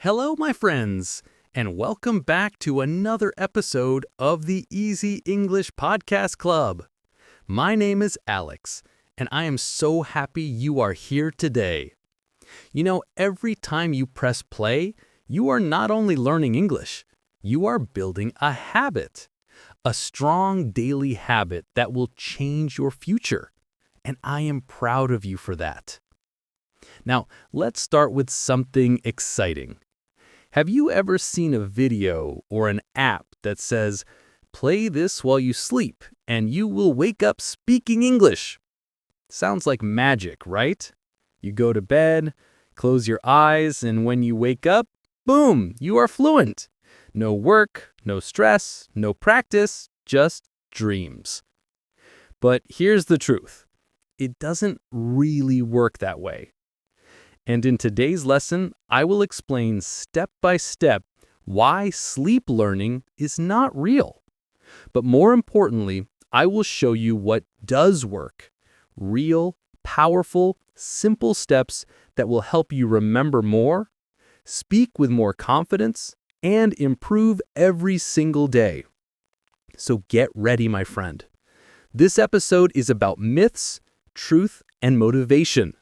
Hello, my friends, and welcome back to another episode of the Easy English Podcast Club. My name is Alex, and I am so happy you are here today. You know, every time you press play, you are not only learning English, you are building a habit, a strong daily habit that will change your future, and I am proud of you for that. Now, let's start with something exciting. Have you ever seen a video or an app that says, "Play this while you sleep and you will wake up speaking English"? Sounds like magic, right? You go to bed, close your eyes, and when you wake up, boom, you are fluent. No work, no stress, no practice, just dreams. But here's the truth. It doesn't really work that way. And in today's lesson, I will explain step by step why sleep learning is not real. But more importantly, I will show you what does work. Real, powerful, simple steps that will help you remember more, speak with more confidence, and improve every single day. So get ready, my friend. This episode is about myths, truth, and motivation.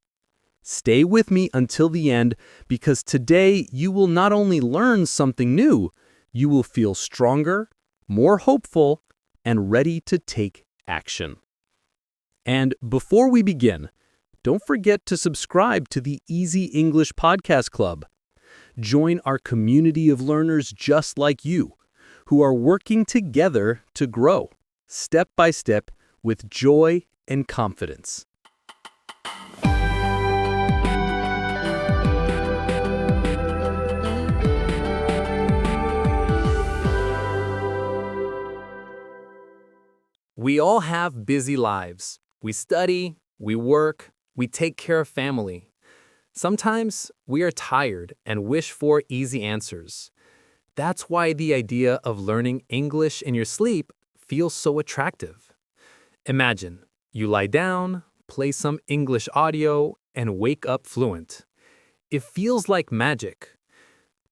Stay with me until the end because today you will not only learn something new, you will feel stronger, more hopeful, and ready to take action. And before we begin, don't forget to subscribe to the Easy English Podcast Club. Join our community of learners just like you, who are working together to grow, step by step, with joy and confidence. We all have busy lives. We study, we work, we take care of family. Sometimes we are tired and wish for easy answers. That's why the idea of learning English in your sleep feels so attractive. Imagine, you lie down, play some English audio, and wake up fluent. It feels like magic.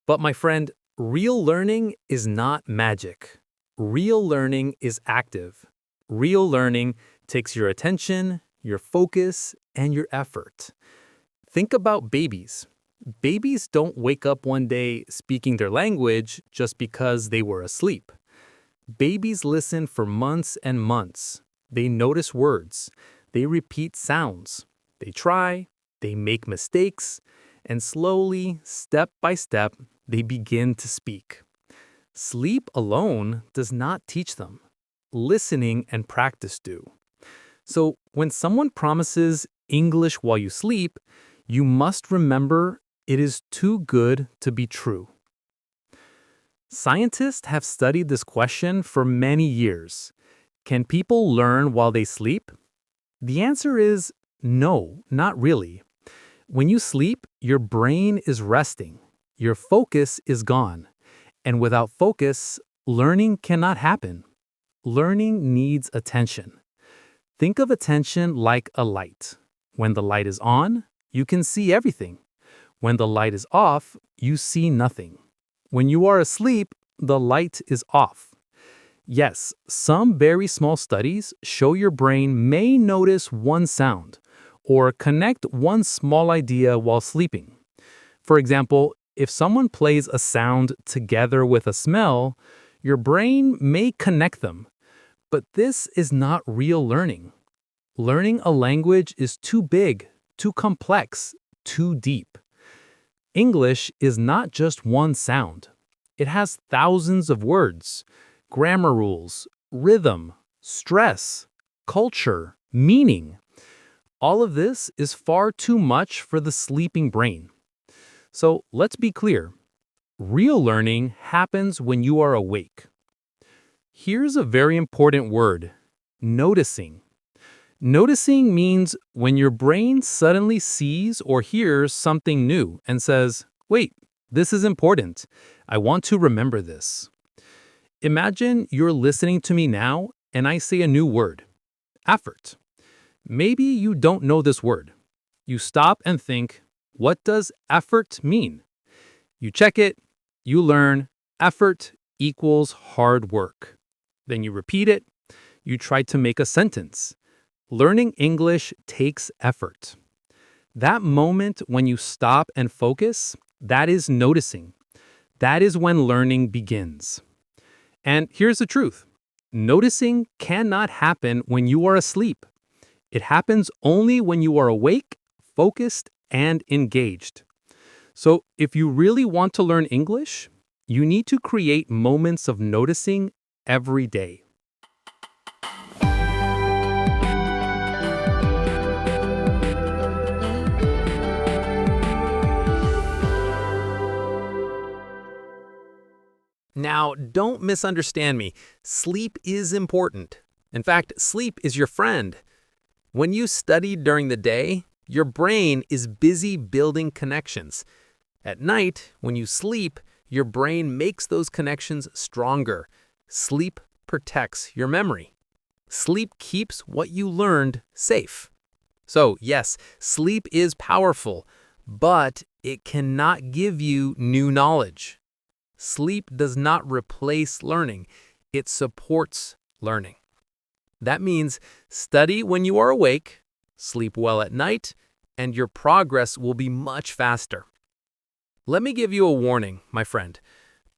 But my friend, real learning is not magic. Real learning is active. Real learning takes your attention, your focus, and your effort. Think about babies. Babies don't wake up one day speaking their language just because they were asleep. Babies listen for months and months. They notice words. They repeat sounds. They try. They make mistakes. And slowly, step by step, they begin to speak. Sleep alone does not teach them. Listening and practice do. So when someone promises English while you sleep, you must remember it is too good to be true. Scientists have studied this question for many years. Can people learn while they sleep? The answer is no, not really. When you sleep, your brain is resting. Your focus is gone. And without focus, learning cannot happen. Learning needs attention. Think of attention like a light. When the light is on, you can see everything. When the light is off, you see nothing. When you are asleep, the light is off. Yes, some very small studies show your brain may notice one sound or connect one small idea while sleeping. For example, if someone plays a sound together with a smell, your brain may connect them. But this is not real learning. Learning a language is too big, too complex, too deep. English is not just one sound. It has thousands of words, grammar rules, rhythm, stress, culture, meaning. All of this is far too much for the sleeping brain. So let's be clear. Real learning happens when you are awake. Here's a very important word, noticing. Noticing means when your brain suddenly sees or hears something new and says, "Wait, this is important. I want to remember this." Imagine you're listening to me now and I say a new word, effort. Maybe you don't know this word. You stop and think, what does effort mean? You check it, you learn, effort equals hard work. Then you repeat it, you try to make a sentence. Learning English takes effort. That moment when you stop and focus, that is noticing. That is when learning begins. And here's the truth. Noticing cannot happen when you are asleep. It happens only when you are awake, focused, and engaged. So if you really want to learn English, you need to create moments of noticing every day. Now, don't misunderstand me. Sleep is important. In fact, sleep is your friend. When you study during the day, your brain is busy building connections. At night, when you sleep, your brain makes those connections stronger. Sleep protects your memory. Sleep keeps what you learned safe. So, yes, sleep is powerful, but it cannot give you new knowledge. Sleep does not replace learning, it supports learning. That means study when you are awake, sleep well at night, and your progress will be much faster. Let me give you a warning, my friend.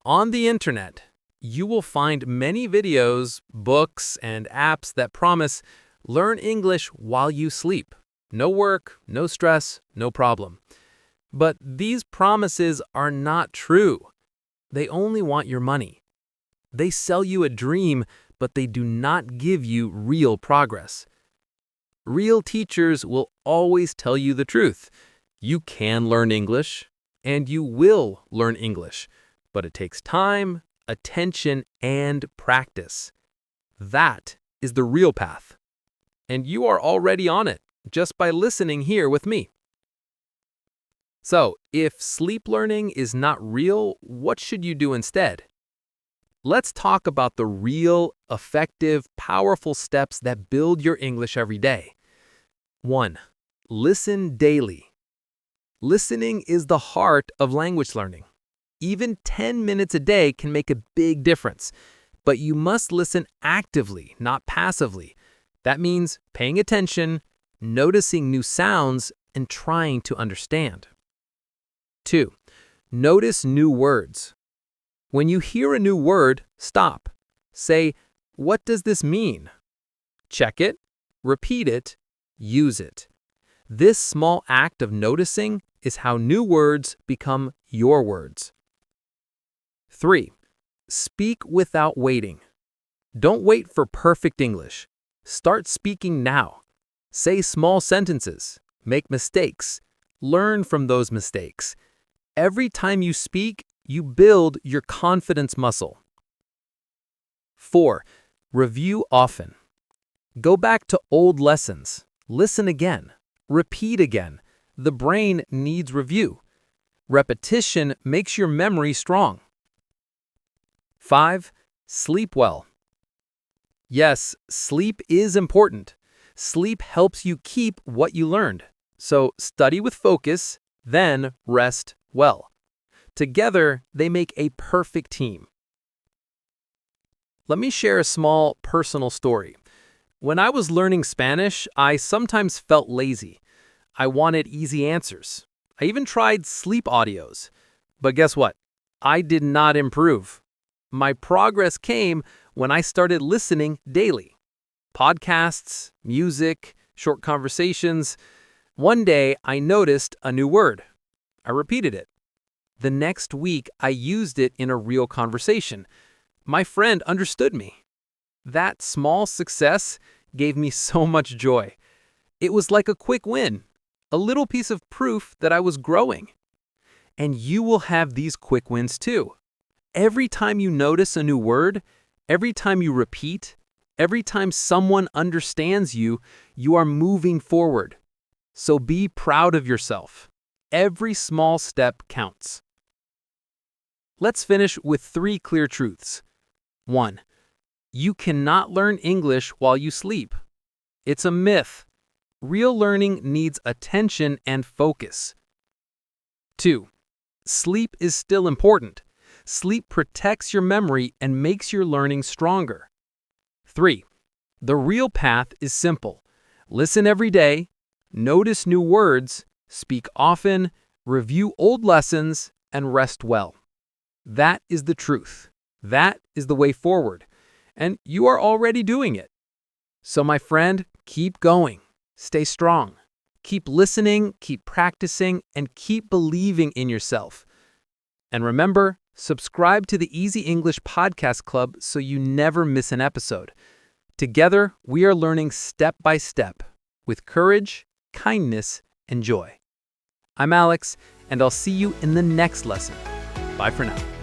On the internet, you will find many videos, books, and apps that promise learn English while you sleep. No work, no stress, no problem. But these promises are not true. They only want your money. They sell you a dream, but they do not give you real progress. Real teachers will always tell you the truth. You can learn English, and you will learn English, but it takes time, attention, and practice. That is the real path. And you are already on it just by listening here with me. So, if sleep learning is not real, what should you do instead? Let's talk about the real, effective, powerful steps that build your English every day. 1. Listen daily. Listening is the heart of language learning. Even 10 minutes a day can make a big difference, but you must listen actively, not passively. That means paying attention, noticing new sounds, and trying to understand. 2. Notice new words. When you hear a new word, stop. Say, "What does this mean?" Check it, repeat it, use it. This small act of noticing is how new words become your words. 3. Speak without waiting. Don't wait for perfect English. Start speaking now. Say small sentences. Make mistakes. Learn from those mistakes. Every time you speak, you build your confidence muscle. 4. Review often. Go back to old lessons. Listen again. Repeat again. The brain needs review. Repetition makes your memory strong. 5. Sleep well. Yes, sleep is important. Sleep helps you keep what you learned. So study with focus, then rest well. Together, they make a perfect team. Let me share a small personal story. When I was learning Spanish, I sometimes felt lazy. I wanted easy answers. I even tried sleep audios. But guess what? I did not improve. My progress came when I started listening daily. Podcasts, music, short conversations. One day, I noticed a new word. I repeated it. The next week, I used it in a real conversation. My friend understood me. That small success gave me so much joy. It was like a quick win, a little piece of proof that I was growing. And you will have these quick wins too. Every time you notice a new word, every time you repeat, every time someone understands you, you are moving forward. So be proud of yourself. Every small step counts. Let's finish with 3 clear truths. 1. You cannot learn English while you sleep. It's a myth. Real learning needs attention and focus. 2. sleep is still important. Sleep protects your memory and makes your learning stronger. 3. The real path is simple. Listen every day, notice new words, speak often, review old lessons, and rest well. That is the truth. That is the way forward. And you are already doing it. So my friend, keep going. Stay strong. Keep listening, keep practicing, and keep believing in yourself. And remember, subscribe to the Easy English Podcast Club so you never miss an episode. Together, we are learning step by step with courage, kindness, and joy. I'm Alex, and I'll see you in the next lesson. Bye for now.